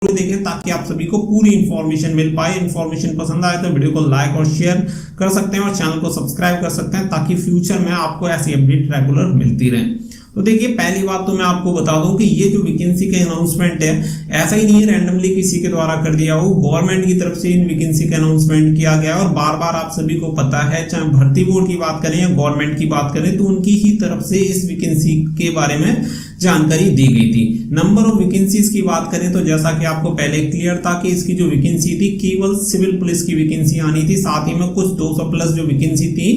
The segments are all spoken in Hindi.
देखें ताकि आप सभी को पूरी इंफॉर्मेशन मिल पाए। इंफॉर्मेशन पसंद आए तो वीडियो को लाइक और शेयर कर सकते हैं और चैनल को सब्सक्राइब कर सकते हैं ताकि फ्यूचर में आपको ऐसी अपडेट रेगुलर मिलती रहे। तो देखिए, पहली बात तो मैं आपको बता दूं कि ये जो वैकेंसी का अनाउंसमेंट है, ऐसा ही नहीं है रैंडमली किसी के द्वारा कर दिया हो। गवर्नमेंट की तरफ से इन वैकेंसी का अनाउंसमेंट किया गया और बार बार आप सभी को पता है, चाहे भर्ती बोर्ड की बात करें या गवर्नमेंट की बात करें, तो उनकी ही तरफ से इस वैकेंसी के बारे में जानकारी दी गई थी। नंबर ऑफ वैकेंसीज की बात करें तो जैसा कि आपको पहले क्लियर था कि इसकी जो वैकेंसी थी केवल सिविल पुलिस की वैकेंसी आनी थी, साथ ही में कुछ 200 प्लस जो वैकेंसी थी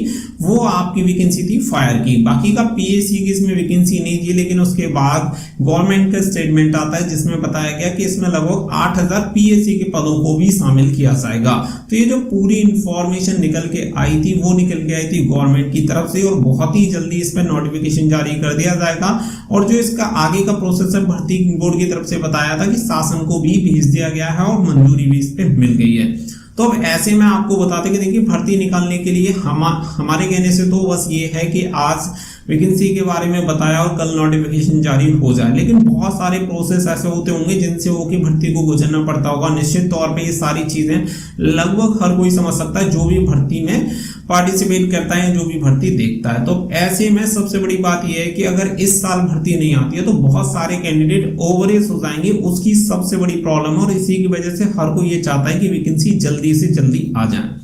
वो आपकी वैकेंसी थी फायर की। बाकी का पीएससी की इसमें वैकेंसी नहीं थी, लेकिन उसके बाद गवर्नमेंट का स्टेटमेंट आता है जिसमें बताया गया कि इसमें लगभग 8000 पीएससी के पदों को भी शामिल किया जाएगा। तो ये जो पूरी इंफॉर्मेशन निकल के आई थी वो निकल के आई थी गवर्नमेंट की तरफ से और बहुत ही जल्दी इस पर नोटिफिकेशन जारी कर दिया जाएगा। और जो इसका आगे का प्रोसेस है भर्ती बोर्ड की तरफ से बताया था कि शासन को भी भेज दिया गया है और मंजूरी भी इस पे मिल गई है। तो अब ऐसे में आपको बताते कि देखिए, भर्ती निकालने के लिए हमारे कहने से तो बस ये है कि आज वैकेंसी के बारे में बताया और कल नोटिफिकेशन जारी हो जाए, लेकिन बहुत सारे प्रोसेस ऐसे होते होंगे जिनसे होकर भर्ती को गुजरना पड़ता होगा। निश्चित तौर पे ये सारी चीजें लगभग हर कोई समझ सकता है जो भी भर्ती में पार्टिसिपेट करता है, जो भी भर्ती देखता है। तो ऐसे में सबसे बड़ी बात यह है कि अगर इस साल भर्ती नहीं आती है तो बहुत सारे कैंडिडेट ओवरेज हो जाएंगे, उसकी सबसे बड़ी प्रॉब्लम है और इसी की वजह से हर कोई ये चाहता है कि वैकेंसी जल्दी से जल्दी आ जाए।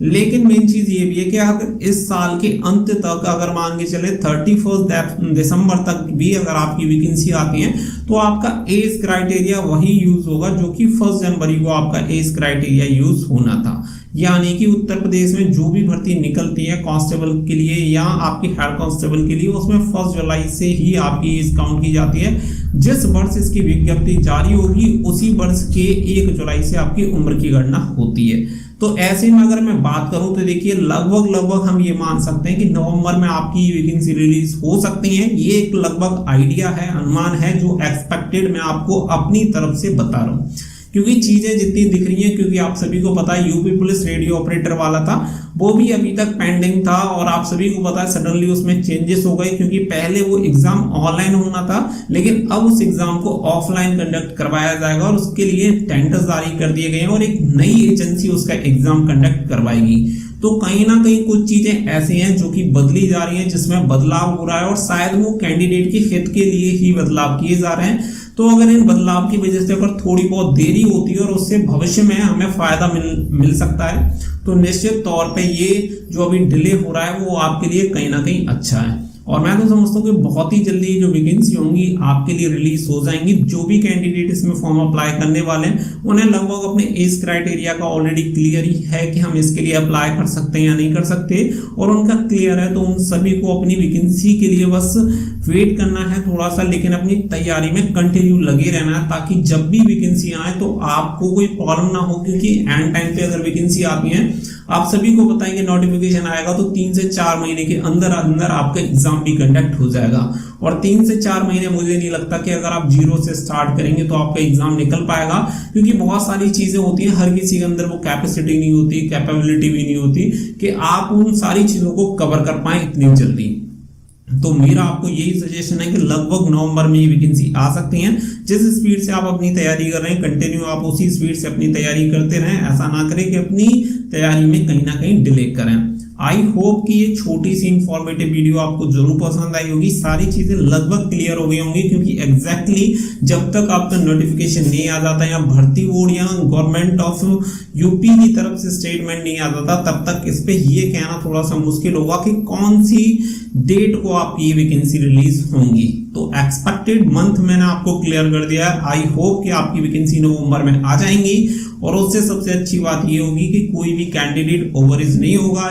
लेकिन मेन चीज ये भी है कि अगर इस साल के अंत तक अगर मान के चले 31 दिसंबर तक भी अगर आपकी वैकेंसी आती है तो आपका एज क्राइटेरिया वही यूज होगा जो कि 1 जनवरी को आपका एज क्राइटेरिया यूज होना था। यानी कि उत्तर प्रदेश में जो भी भर्ती निकलती है कांस्टेबल के लिए या आपकी हेड कांस्टेबल के लिए, उसमें 1 जुलाई से ही आपकी एज काउंट की जाती है। जिस वर्ष इसकी विज्ञप्ति जारी होगी उसी वर्ष के 1 जुलाई से आपकी उम्र की गणना होती है। तो ऐसे में अगर मैं बात करूं तो देखिए, लगभग हम ये मान सकते हैं कि नवंबर में आपकी वैकेंसी रिलीज हो सकती है। ये एक लगभग आइडिया है, अनुमान है जो एक्सपेक्टेड मैं आपको अपनी तरफ से बता रहा हूं, क्योंकि चीजें जितनी दिख रही हैं, क्योंकि आप सभी को पता है यूपी पुलिस रेडियो ऑपरेटर वाला था वो भी अभी तक पेंडिंग था और आप सभी को पता है सडनली उसमें चेंजेस हो गए, क्योंकि पहले वो एग्जाम ऑनलाइन होना था लेकिन अब उस एग्जाम को ऑफलाइन कंडक्ट करवाया जाएगा और उसके लिए टेंडर जारी कर दिए गए हैं और एक नई एजेंसी उसका एग्जाम कंडक्ट करवाएगी। तो कहीं ना कहीं कुछ चीजें ऐसी हैं जो कि बदली जा रही हैं, जिसमें बदलाव हो रहा है और शायद वो कैंडिडेट के हित के लिए ही बदलाव किए जा रहे हैं। तो अगर इन बदलाव की वजह से अगर थोड़ी बहुत देरी होती है और उससे भविष्य में हमें फायदा मिल सकता है, तो निश्चित तौर पे ये जो अभी डिले हो रहा है वो आपके लिए कहीं ना कहीं अच्छा है। और मैं तो समझता हूँ कि बहुत ही जल्दी जो वैकेंसी होंगी आपके लिए रिलीज हो जाएंगी। जो भी कैंडिडेट इसमें फॉर्म अप्लाई करने वाले हैं उन्हें लगभग अपने एज क्राइटेरिया का ऑलरेडी क्लियर ही है कि हम इसके लिए अप्लाई कर सकते हैं या नहीं कर सकते, और उनका क्लियर है तो उन सभी को अपनी वैकेंसी के लिए बस वेट करना है थोड़ा सा, लेकिन अपनी तैयारी में कंटिन्यू लगे रहना है ताकि जब भी वैकेंसी आए तो आपको कोई प्रॉब्लम ना हो। क्योंकि एंड टाइम पे अगर वैकेंसी आती है, आप सभी को बताएंगे नोटिफिकेशन आएगा तो 3 से 4 महीने के अंदर अंदर आपका एग्जाम भी कंडक्ट हो जाएगा। और 3 से 4 महीने मुझे नहीं लगता कि अगर आप 0 से स्टार्ट करेंगे तो आपका एग्जाम निकल पाएगा, क्योंकि बहुत सारी चीजें होती हैं, हर किसी के अंदर वो कैपेसिटी नहीं होती, कैपेबिलिटी भी नहीं होती कि आप उन सारी चीजों को कवर कर पाए इतनी जल्दी। तो मेरा आपको यही सजेशन है कि लगभग नवंबर में ये वैकेंसी आ सकती है। जिस स्पीड से आप अपनी तैयारी कर रहे हैं कंटिन्यू आप उसी स्पीड से अपनी तैयारी करते रहें, ऐसा ना करें कि अपनी तैयारी में कहीं ना कहीं डिले करें। आई होप कि ये छोटी सी इंफॉर्मेटिव वीडियो आपको जरूर पसंद आई होगी। सारी चीजें लगभग क्लियर हो गई होंगी, क्योंकि एग्जैक्टली जब तक आपका नोटिफिकेशन नहीं आ जाता या भर्ती बोर्ड या गवर्नमेंट ऑफ यूपी की तरफ से स्टेटमेंट नहीं आ जाता तब तक इस पे ये कहना थोड़ा सा मुश्किल होगा कि कौन सी डेट को आपकी वैकेंसी रिलीज होंगी। तो एक्सपेक्टेड मंथ मैंने आपको क्लियर कर दिया है। आई होप कि आपकी वैकेंसी नवंबर में आ जाएंगी और उससे सबसे अच्छी बात ये होगी कि कोई भी कैंडिडेट ओवरेज नहीं होगा।